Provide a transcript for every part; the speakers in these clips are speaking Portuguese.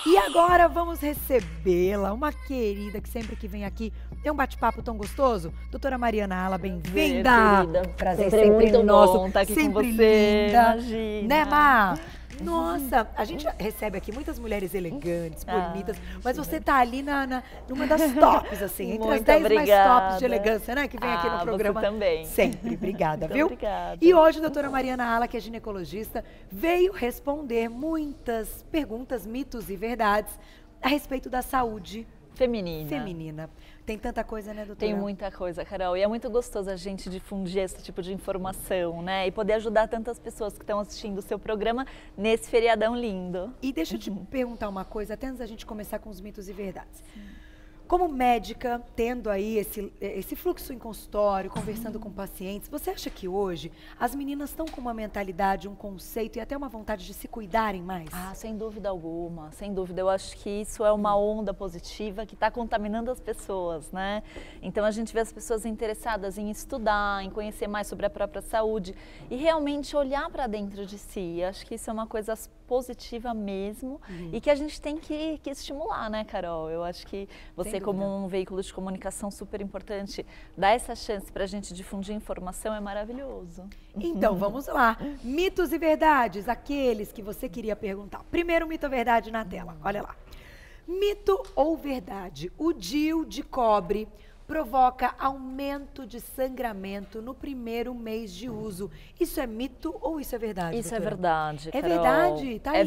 E agora vamos recebê-la, uma querida que sempre que vem aqui tem um bate-papo tão gostoso. Doutora Mariana Ala, bem-vinda! Prazer sempre muito nosso, bom estar aqui sempre com você, linda. imagina. Né, Má? Nossa, a gente recebe aqui muitas mulheres elegantes, bonitas, mas você tá ali numa das tops, assim, entre as 10 mais tops de elegância, né, que vem aqui no programa. Você também. Sempre, obrigada, Muito viu? obrigada. E hoje a doutora Mariana Ala, que é ginecologista, veio responder muitas perguntas, mitos e verdades a respeito da saúde feminina. Tem tanta coisa, né, doutora? Tem muita coisa, Carol. E é muito gostoso a gente difundir esse tipo de informação, né? E poder ajudar tantas pessoas que estão assistindo o seu programa nesse feriadão lindo. E deixa eu te perguntar uma coisa, até antes da gente começar com os mitos e verdades. Como médica, tendo aí esse fluxo em consultório, conversando com pacientes, você acha que hoje as meninas estão com uma mentalidade, um conceito e até uma vontade de se cuidarem mais? Ah, sem dúvida alguma, sem dúvida. Eu acho que isso é uma onda positiva que está contaminando as pessoas, né? Então a gente vê as pessoas interessadas em estudar, em conhecer mais sobre a própria saúde e realmente olhar para dentro de si. Acho que isso é uma coisa positiva mesmo e que a gente tem que estimular, né, Carol? Eu acho que você, como um veículo de comunicação super importante, dar essa chance para a gente difundir informação é maravilhoso. Então, vamos lá. Mitos e verdades, aqueles que você queria perguntar. Primeiro mito ou verdade na tela, olha lá. Mito ou verdade? O DIU de cobre provoca aumento de sangramento no primeiro mês de uso. Isso é mito ou isso é verdade, Isso doutora? é verdade, Carol. É verdade? Tá aí,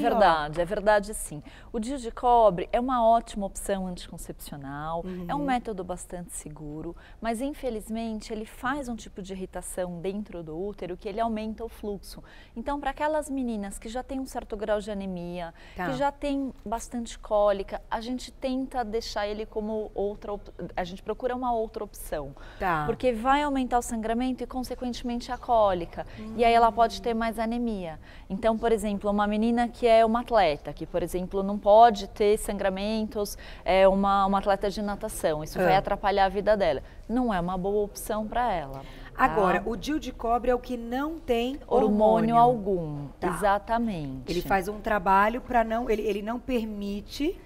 é verdade sim. O DIU de cobre é uma ótima opção anticoncepcional, é um método bastante seguro, mas infelizmente ele faz um tipo de irritação dentro do útero que ele aumenta o fluxo. Então, para aquelas meninas que já têm um certo grau de anemia, que já tem bastante cólica, a gente tenta deixar ele como a gente procura uma outra opção, porque vai aumentar o sangramento e consequentemente a cólica, e aí ela pode ter mais anemia. Então, por exemplo, uma menina que é uma atleta, que por exemplo não pode ter sangramentos, é uma atleta de natação, isso vai atrapalhar a vida dela, não é uma boa opção para ela. Agora, o DIU de cobre é o que não tem hormônio algum, exatamente. Ele faz um trabalho para ele não permite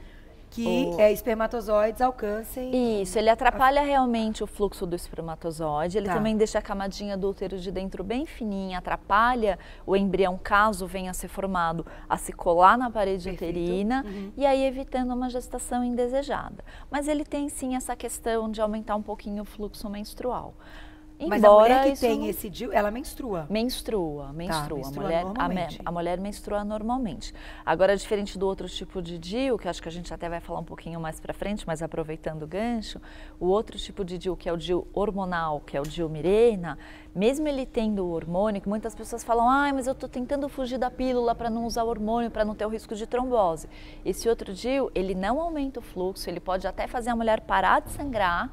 que espermatozoides alcancem... Isso, ele atrapalha realmente o fluxo do espermatozoide, ele também deixa a camadinha do útero de dentro bem fininha, atrapalha o embrião, caso venha a ser formado, a se colar na parede uterina, e aí evitando uma gestação indesejada. Mas ele tem sim essa questão de aumentar um pouquinho o fluxo menstrual. Mas a mulher que tem esse DIU, ela menstrua? Menstrua. A mulher menstrua normalmente. Agora, diferente do outro tipo de DIU, que acho que a gente até vai falar um pouquinho mais pra frente, mas aproveitando o gancho, o outro tipo de DIU, que é o DIU hormonal, que é o DIU Mirena, mesmo ele tendo o hormônio, que muitas pessoas falam, mas eu tô tentando fugir da pílula para não usar o hormônio, para não ter o risco de trombose. Esse outro DIU, ele não aumenta o fluxo, ele pode até fazer a mulher parar de sangrar,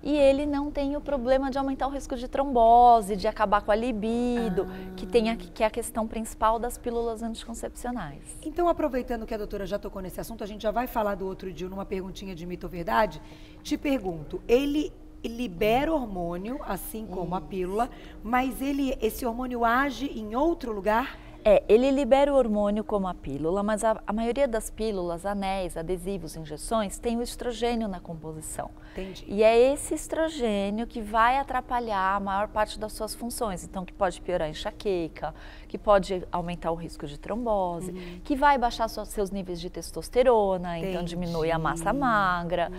e ele não tem o problema de aumentar o risco de trombose, de acabar com a libido, que é a questão principal das pílulas anticoncepcionais. Então, aproveitando que a doutora já tocou nesse assunto, a gente já vai falar do outro DIU numa perguntinha de mito ou verdade. Te pergunto, ele libera hormônio, assim como a pílula, mas esse hormônio age em outro lugar? Ele libera o hormônio como a pílula, mas a maioria das pílulas, anéis, adesivos, injeções, tem o estrogênio na composição. Entendi. E é esse estrogênio que vai atrapalhar a maior parte das suas funções. Então, que pode piorar a enxaqueca, que pode aumentar o risco de trombose, que vai baixar seus níveis de testosterona, então diminui a massa magra.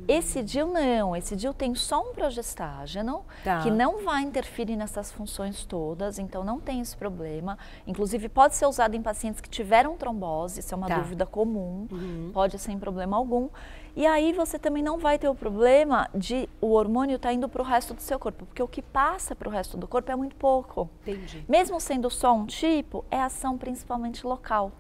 Esse DIU não, esse DIU tem só um progestágeno, que não vai interferir nessas funções todas, então não tem esse problema. Inclusive, pode ser usado em pacientes que tiveram trombose, isso é uma dúvida comum, pode sem problema algum. E aí você também não vai ter o problema de o hormônio estar indo para o resto do seu corpo, porque o que passa para o resto do corpo é muito pouco. Entendi. Mesmo sendo só um tipo, é ação principalmente local.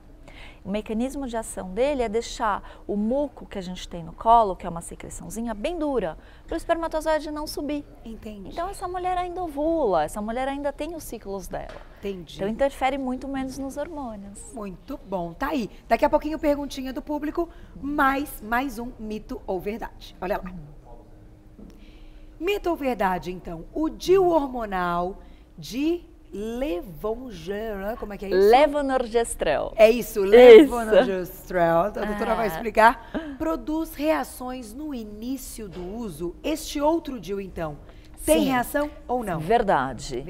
O mecanismo de ação dele é deixar o muco que a gente tem no colo, que é uma secreçãozinha bem dura, para o espermatozoide não subir. Entendi. Então essa mulher ainda ovula, essa mulher ainda tem os ciclos dela. Entendi. Então interfere muito menos nos hormônios. Muito bom, tá aí. Daqui a pouquinho perguntinha do público, mais um mito ou verdade. Olha lá. Mito ou verdade, então? O DIU hormonal de Levonorgestrel, como é que é isso? Levonorgestrel. É isso, levonorgestrel. A doutora vai explicar. Produz reações no início do uso. Este outro DIU, então, tem reação ou não? Verdade,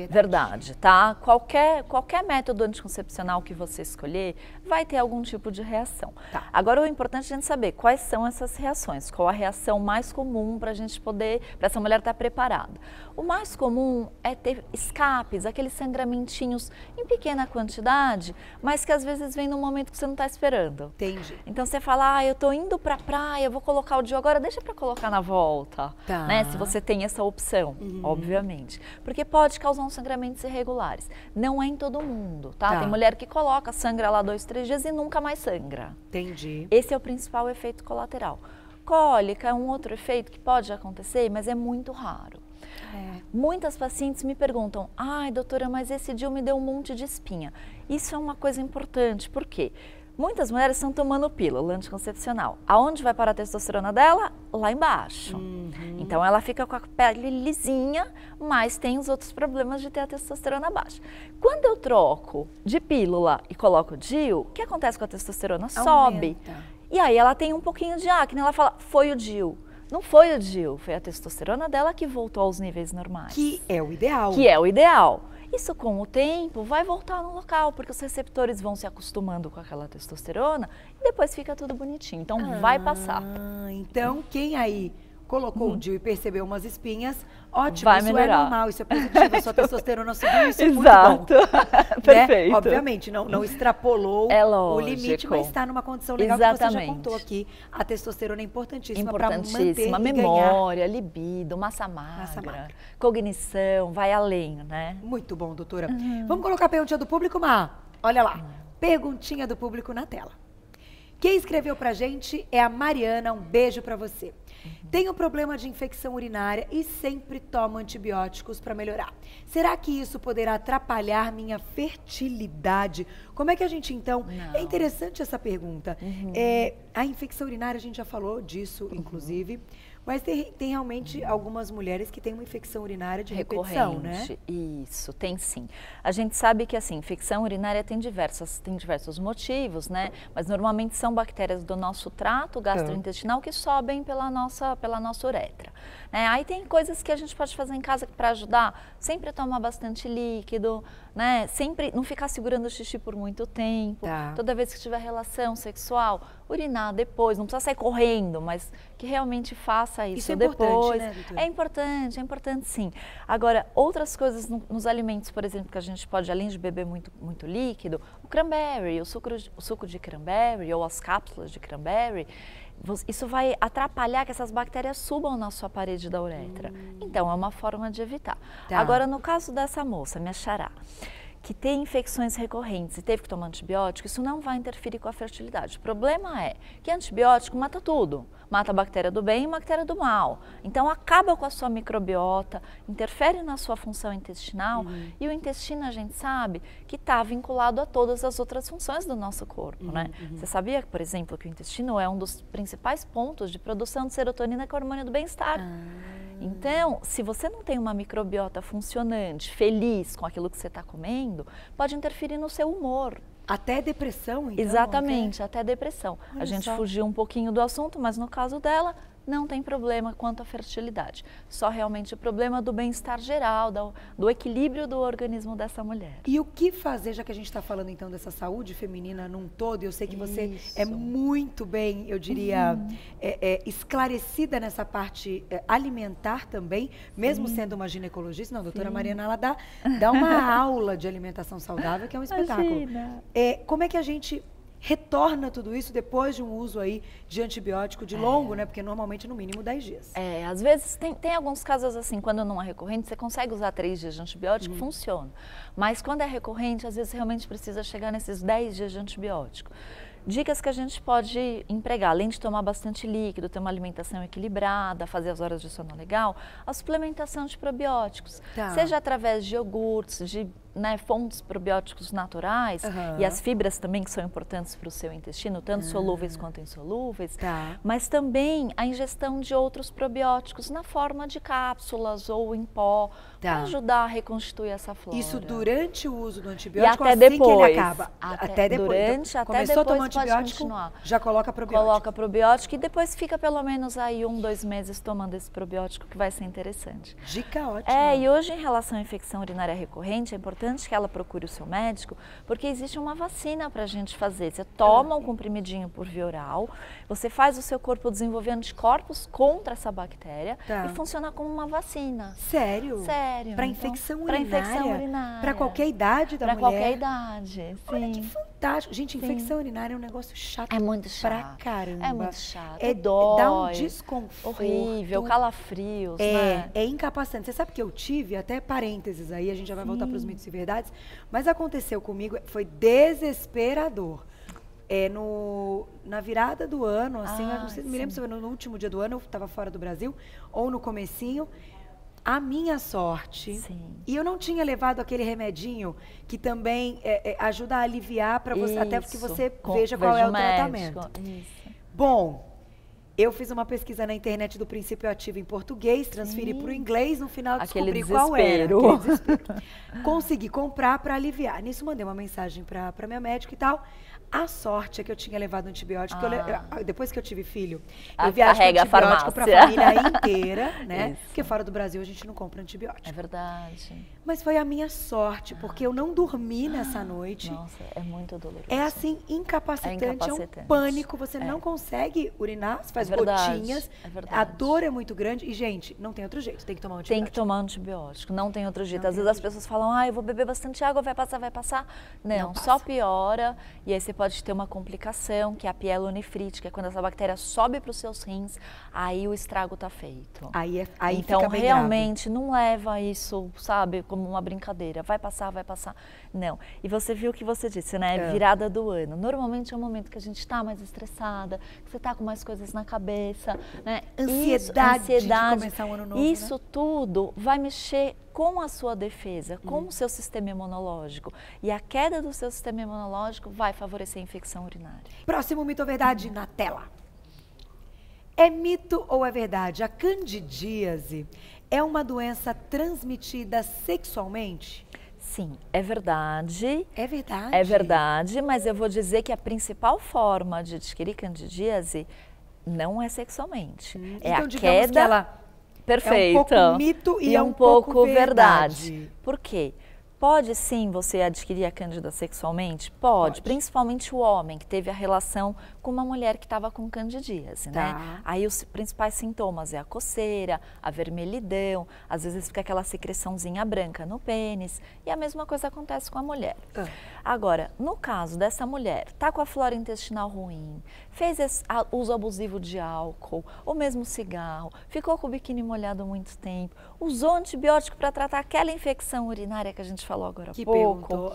tá? Qualquer método anticoncepcional que você escolher vai ter algum tipo de reação. Tá. Agora, o importante é a gente saber quais são essas reações, qual a reação mais comum para a gente poder, para essa mulher estar preparada. O mais comum é ter escapes, aqueles sangramentinhos em pequena quantidade, mas que às vezes vem num momento que você não está esperando. Entendi. Então você fala, eu tô indo pra praia, vou colocar o DIU agora, deixa pra colocar na volta, Tá. né? Se você tem essa opção, obviamente. Porque pode causar uns sangramentos irregulares. Não é em todo mundo, tá? Tem mulher que coloca, sangra lá 2, 3 dias e nunca mais sangra. Entendi. Esse é o principal efeito colateral. Cólica é um outro efeito que pode acontecer, mas é muito raro. Muitas pacientes me perguntam, ai doutora, mas esse DIU me deu um monte de espinha. Isso é uma coisa importante, por quê? Muitas mulheres estão tomando pílula anticoncepcional. Aonde vai parar a testosterona dela? Lá embaixo. Então ela fica com a pele lisinha, mas tem os outros problemas de ter a testosterona baixa. Quando eu troco de pílula e coloco DIU, o que acontece com a testosterona? Sobe. E aí ela tem um pouquinho de acne, ela fala, foi o DIU. Não foi o DIU, foi a testosterona dela que voltou aos níveis normais. Que é o ideal. Que é o ideal. Isso com o tempo vai voltar no local, porque os receptores vão se acostumando com aquela testosterona e depois fica tudo bonitinho. Então vai passar. Então quem aí colocou o DIU e percebeu umas espinhas, ótimo, vai isso melhorar. é normal, isso é positivo, a sua testosterona subiu, isso é Exato. muito bom. Perfeito. Né? Obviamente, não extrapolou o limite, mas está numa condição legal que você já contou aqui. A testosterona é importantíssima para manter e memória, libido, massa magra, cognição, vai além, né? Muito bom, doutora. Vamos colocar a perguntinha do público, Má? Olha lá, perguntinha do público na tela. Quem escreveu pra gente é a Mariana, um beijo pra você. Tenho problema de infecção urinária e sempre tomo antibióticos para melhorar. Será que isso poderá atrapalhar minha fertilidade? Como é que a gente então... É interessante essa pergunta. A infecção urinária, a gente já falou disso, inclusive. Mas tem realmente algumas mulheres que têm uma infecção urinária de repetição, né? Isso, tem sim. A gente sabe que assim, infecção urinária tem diversos motivos, né? Mas normalmente são bactérias do nosso trato gastrointestinal que sobem pela nossa uretra. Aí tem coisas que a gente pode fazer em casa para ajudar, sempre tomar bastante líquido, né? Sempre não ficar segurando o xixi por muito tempo. Toda vez que tiver relação sexual, urinar depois, não precisa sair correndo, mas que realmente faça isso é depois. Importante, né, doutora? É importante sim. Agora, outras coisas nos alimentos, por exemplo, que a gente pode, além de beber muito líquido, o cranberry, o suco de cranberry ou as cápsulas de cranberry, isso vai atrapalhar que essas bactérias subam na sua parede da uretra. Então, é uma forma de evitar. Agora, no caso dessa moça, minha xará, que tem infecções recorrentes e teve que tomar antibiótico, isso não vai interferir com a fertilidade. O problema é que antibiótico mata tudo. Mata a bactéria do bem e a bactéria do mal. Então, acaba com a sua microbiota, interfere na sua função intestinal e o intestino, a gente sabe, que está vinculado a todas as outras funções do nosso corpo, né? Você sabia, por exemplo, que o intestino é um dos principais pontos de produção de serotonina, que é o hormônio do bem-estar. Então, se você não tem uma microbiota funcionante, feliz com aquilo que você está comendo, pode interferir no seu humor. Até depressão, então? Exatamente, até depressão. Olha a gente só. fugiu um pouquinho do assunto, mas no caso dela, não tem problema quanto à fertilidade. Só realmente o problema do bem-estar geral, do equilíbrio do organismo dessa mulher. E o que fazer, já que a gente está falando então dessa saúde feminina num todo, eu sei que você é muito bem, eu diria, esclarecida nessa parte alimentar também, mesmo sendo uma ginecologista. Não, a doutora Mariana, ela dá uma aula de alimentação saudável, que é um espetáculo. Como é que a gente retorna tudo isso depois de um uso aí de antibiótico de longo, né? Porque normalmente no mínimo 10 dias. Às vezes tem alguns casos assim, quando não é recorrente, você consegue usar 3 dias de antibiótico, funciona. Mas quando é recorrente, às vezes realmente precisa chegar nesses 10 dias de antibiótico. Dicas que a gente pode empregar, além de tomar bastante líquido, ter uma alimentação equilibrada, fazer as horas de sono legal, a suplementação de probióticos. Seja através de iogurtes, de né, fontes probióticos naturais e as fibras também que são importantes para o seu intestino, tanto solúveis quanto insolúveis, mas também a ingestão de outros probióticos na forma de cápsulas ou em pó, para ajudar a reconstituir essa flora. Isso durante o uso do antibiótico e até assim depois, que ele acaba? Até depois. Durante, então, até começou depois a tomar antibiótico, já coloca probiótico. Coloca probiótico e depois fica pelo menos aí 1, 2 meses tomando esse probiótico, que vai ser interessante. Dica ótima. E hoje em relação à infecção urinária recorrente, é importante que ela procure o seu médico, porque existe uma vacina para a gente fazer. Você toma um comprimidinho por via oral, você faz o seu corpo desenvolver anticorpos contra essa bactéria e funciona como uma vacina. Sério? Sério. Para infecção urinária? Para infecção urinária. Para qualquer idade da mulher? Para qualquer idade, sim. Olha que fantástico. Gente, infecção urinária é um negócio chato. É muito chato. Pra caramba. É muito chato. Dói. Dá um desconforto. Horrível, calafrios, né? É incapacitante. Você sabe que eu tive, até parênteses aí, a gente já vai voltar para os mitos e verdades, mas aconteceu comigo, foi desesperador. Na virada do ano, assim, eu não sei, me lembro se foi no último dia do ano, eu estava fora do Brasil, ou no comecinho. A minha sorte, e eu não tinha levado aquele remedinho que também ajuda a aliviar para você, até que você veja qual é o tratamento. Bom, eu fiz uma pesquisa na internet do princípio ativo em português, transferi para o inglês, no final descobri qual era. Aquele desespero. Consegui comprar para aliviar. Nisso mandei uma mensagem para minha médica e tal. A sorte é que eu tinha levado antibiótico. Depois que eu tive filho, eu viajo com antibiótico para a família inteira, né? Isso. Porque fora do Brasil a gente não compra antibiótico. É verdade. Mas foi a minha sorte, porque eu não dormi nessa noite. Nossa, é muito doloroso. É assim, incapacitante, é um pânico. Você não consegue urinar, você faz gotinhas. É verdade. A dor é muito grande. E, gente, não tem outro jeito, tem que tomar um antibiótico. Tem que tomar um antibiótico, não tem outro jeito. Às vezes as pessoas falam, eu vou beber bastante água, vai passar. Não, só piora. E aí você pode ter uma complicação, que é a pielonefrite, que é quando essa bactéria sobe para os seus rins, aí o estrago tá feito. Aí então, fica bem realmente, grave. não leva isso, sabe, como uma brincadeira. Vai passar. Não. E você viu o que você disse, né? Virada do ano. Normalmente é um momento que a gente está mais estressada, que você está com mais coisas na cabeça, né? Ansiedade de começar um ano novo, Isso tudo vai mexer com a sua defesa, com o seu sistema imunológico. E a queda do seu sistema imunológico vai favorecer a infecção urinária. Próximo mito ou verdade na tela. É mito ou é verdade? A candidíase é uma doença transmitida sexualmente? Sim, é verdade. É verdade? É verdade, mas eu vou dizer que a principal forma de adquirir candidíase não é sexualmente. É então, a queda... Que ela perfeito. É um pouco mito e é um pouco verdade. Por quê? Pode sim você adquirir a cândida sexualmente? Pode. Principalmente o homem que teve a relação com uma mulher que estava com candidíase, né? Aí os principais sintomas é a coceira, a vermelhidão, às vezes fica aquela secreçãozinha branca no pênis e a mesma coisa acontece com a mulher. Agora, no caso dessa mulher, tá com a flora intestinal ruim, fez uso abusivo de álcool, ou mesmo cigarro, ficou com o biquíni molhado há muito tempo, usou antibiótico para tratar aquela infecção urinária que a gente falou agora há pouco,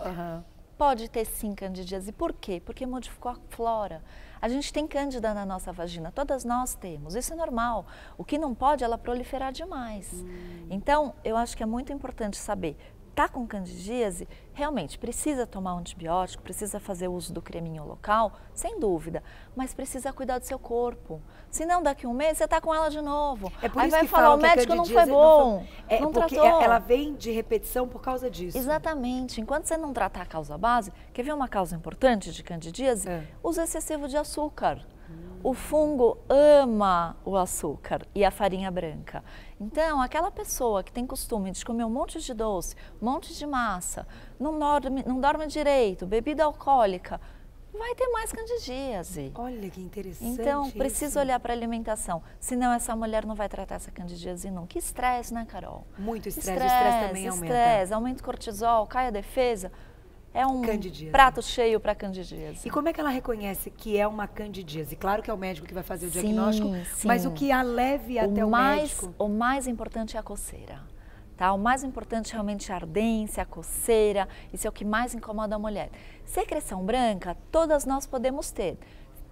pode ter sim candidíase. Por quê? Porque modificou a flora. A gente tem cândida na nossa vagina, todas nós temos, isso é normal. O que não pode é ela proliferar demais. Então, eu acho que é muito importante saber, tá com candidíase, realmente precisa tomar um antibiótico, precisa fazer uso do creminho local, sem dúvida, mas precisa cuidar do seu corpo. Senão, daqui um mês, você tá com ela de novo. É por aí isso vai que falar, o médico não foi bom, não porque tratou. Ela vem de repetição por causa disso. Exatamente. Enquanto você não tratar a causa base, quer ver uma causa importante de candidíase? Uso excessivo de açúcar. O fungo ama o açúcar e a farinha branca. Então, aquela pessoa que tem costume de comer um monte de doce, um monte de massa, não dorme direito, bebida alcoólica, vai ter mais candidíase. Olha que interessante. Então, precisa olhar para a alimentação, senão essa mulher não vai tratar essa candidíase nunca. Que estresse, né, Carol? Muito estresse. O estresse também aumenta. Aumenta o cortisol, cai a defesa. É um prato cheio para candidíase. E como é que ela reconhece que é uma candidíase? Claro que é o médico que vai fazer o diagnóstico, mas o que a leve até o médico? O mais importante é a coceira. Tá? O mais importante realmente é a ardência, a coceira, isso é o que mais incomoda a mulher. Secreção branca, todas nós podemos ter.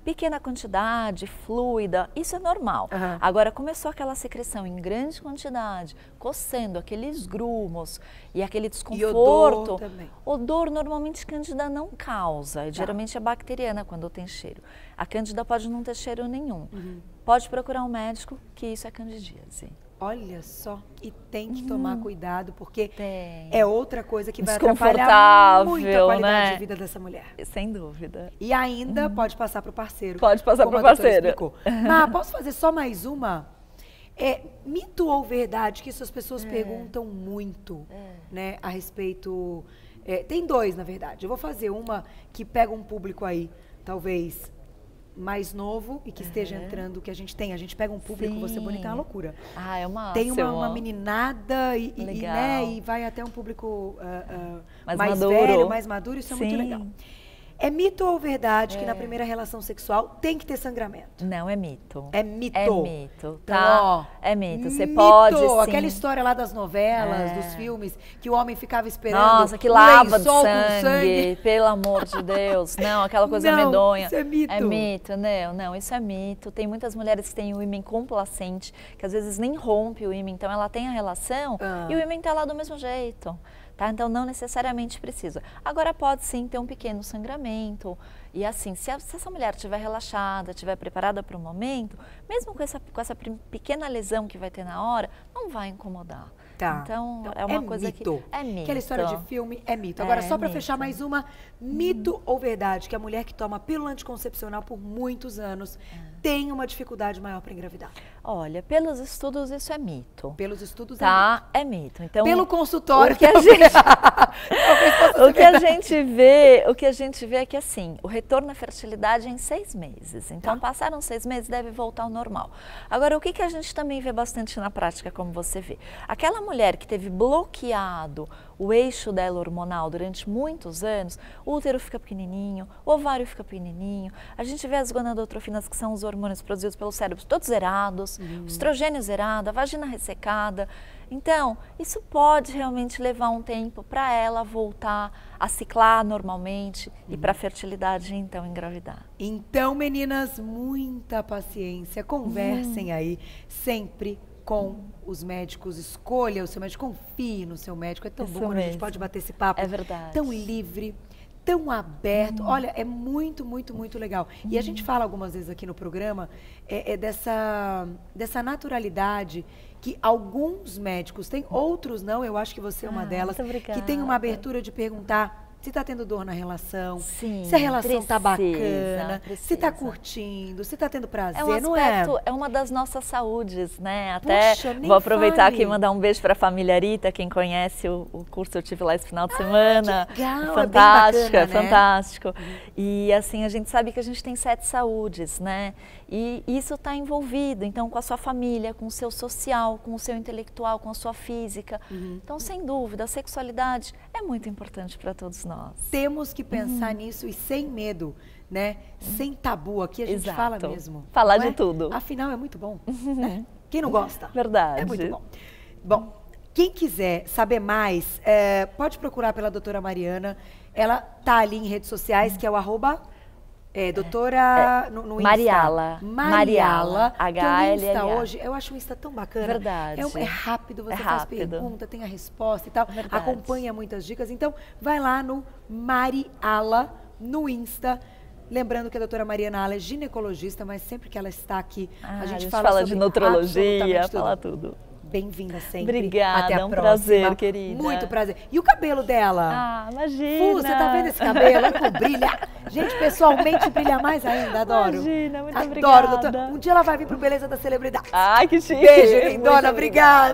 pequena quantidade, fluida, isso é normal. Agora, começou aquela secreção em grande quantidade, coçando, aqueles grumos e aquele desconforto. E odor também. Odor normalmente Cândida não causa, geralmente é bacteriana quando tem cheiro. A Cândida pode não ter cheiro nenhum. Pode procurar um médico que isso é candidíase. Olha só, e tem que tomar cuidado, porque Tem. é outra coisa que vai atrapalhar muito a qualidade né? de vida dessa mulher. Sem dúvida. E ainda pode passar para o parceiro. Pode passar como para o a doutora parceiro. explicou. Mas posso fazer só mais uma? Mito ou verdade, que isso as pessoas perguntam muito, né, a respeito... tem dois, na verdade. Eu vou fazer uma que pega um público aí, talvez... mais novo e que esteja entrando, que a gente pega um público, Sim. Você Bonita é uma loucura. É uma Tem uma meninada e vai até um público mais maduro. velho, mais maduro, isso é Sim. muito legal. É mito ou verdade que na primeira relação sexual tem que ter sangramento? Não, é mito. É mito. É mito, tá? Então, ó, é mito. Você mito. pode, sim. Aquela história lá das novelas, dos filmes, que o homem ficava esperando. Nossa, que lava de lençol sangue, com sangue. pelo amor de Deus. Não, aquela coisa Não, medonha. isso é mito. É mito, não, isso é mito. Tem muitas mulheres que têm o ímen complacente, que às vezes nem rompe o ímen, então ela tem a relação e o ímen tá lá do mesmo jeito. Tá? Então, não necessariamente precisa. Agora, pode sim ter um pequeno sangramento. E assim, se essa mulher estiver relaxada, estiver preparada para o momento, mesmo com essa pequena lesão que vai ter na hora, não vai incomodar. Tá. Então, é uma coisa mito. que... É mito. Aquela história de filme é mito. Agora, só para mito. fechar mais uma, mito ou verdade que a mulher que toma pílula anticoncepcional por muitos anos tem uma dificuldade maior para engravidar? Olha, pelos estudos isso é mito. Pelos estudos tá? É mito. Então, pelo consultório o que a gente vê é que assim, o retorno à fertilidade é em 6 meses. Então, passaram 6 meses, deve voltar ao normal. Agora, o que a gente também vê bastante na prática, como você vê? Aquela mulher que teve bloqueado o eixo dela hormonal durante muitos anos, o útero fica pequenininho, o ovário fica pequenininho, a gente vê as gonadotrofinas, que são os hormônios produzidos pelo cérebro, todos zerados, o estrogênio zerado, a vagina ressecada. Então, isso pode realmente levar um tempo para ela voltar a ciclar normalmente e para a fertilidade, então, engravidar. Então, meninas, muita paciência, conversem aí sempre com os médicos, escolha o seu médico, confie no seu médico, é tão bom quando a gente pode bater esse papo, é verdade, tão livre, tão aberto, olha, é muito, muito, muito legal. E a gente fala algumas vezes aqui no programa dessa naturalidade que alguns médicos têm, outros não, eu acho que você é uma delas, que tem uma abertura de perguntar se está tendo dor na relação, sim, se a relação está bacana, se está curtindo, se está tendo prazer, não é? É uma das nossas saúdes, né? Até Puxa, vou aproveitar aqui e mandar um beijo para a família Rita, quem conhece o curso eu tive lá esse final de semana. Que legal, fantástico, é bem bacana, fantástico. E assim, a gente sabe que a gente tem 7 saúdes, né? E isso está envolvido, então, com a sua família, com o seu social, com o seu intelectual, com a sua física. Então, sem dúvida, a sexualidade é muito importante para todos nós. Temos que pensar nisso e sem medo, né? Sem tabu, aqui a gente fala mesmo. Falar de tudo. Afinal, é muito bom, né? Quem não gosta? Verdade. É muito bom. Bom, quem quiser saber mais, pode procurar pela doutora Mariana. Ela tá ali em redes sociais, que é o @... doutora no Insta. Mariala. H-L-L-A. O Insta hoje, eu acho o Insta tão bacana. Verdade. É rápido, você faz pergunta, tem a resposta e tal. Verdade. Acompanha muitas dicas. Então, vai lá no Mariala, no Insta. Lembrando que a doutora Mariana Ala é ginecologista, mas sempre que ela está aqui, a gente fala de nutrologia, fala tudo. Bem-vinda sempre. Obrigada, até a próxima. Prazer, querida. Muito prazer. E o cabelo dela? Ah, imagina. Você tá vendo esse cabelo? Como brilha. Gente, pessoalmente brilha mais ainda, adoro. Imagina, muito adoro, obrigada. doutora. Um dia ela vai vir pro Beleza da Celebridade. Ai, que chique. Beijo, lindona, obrigada.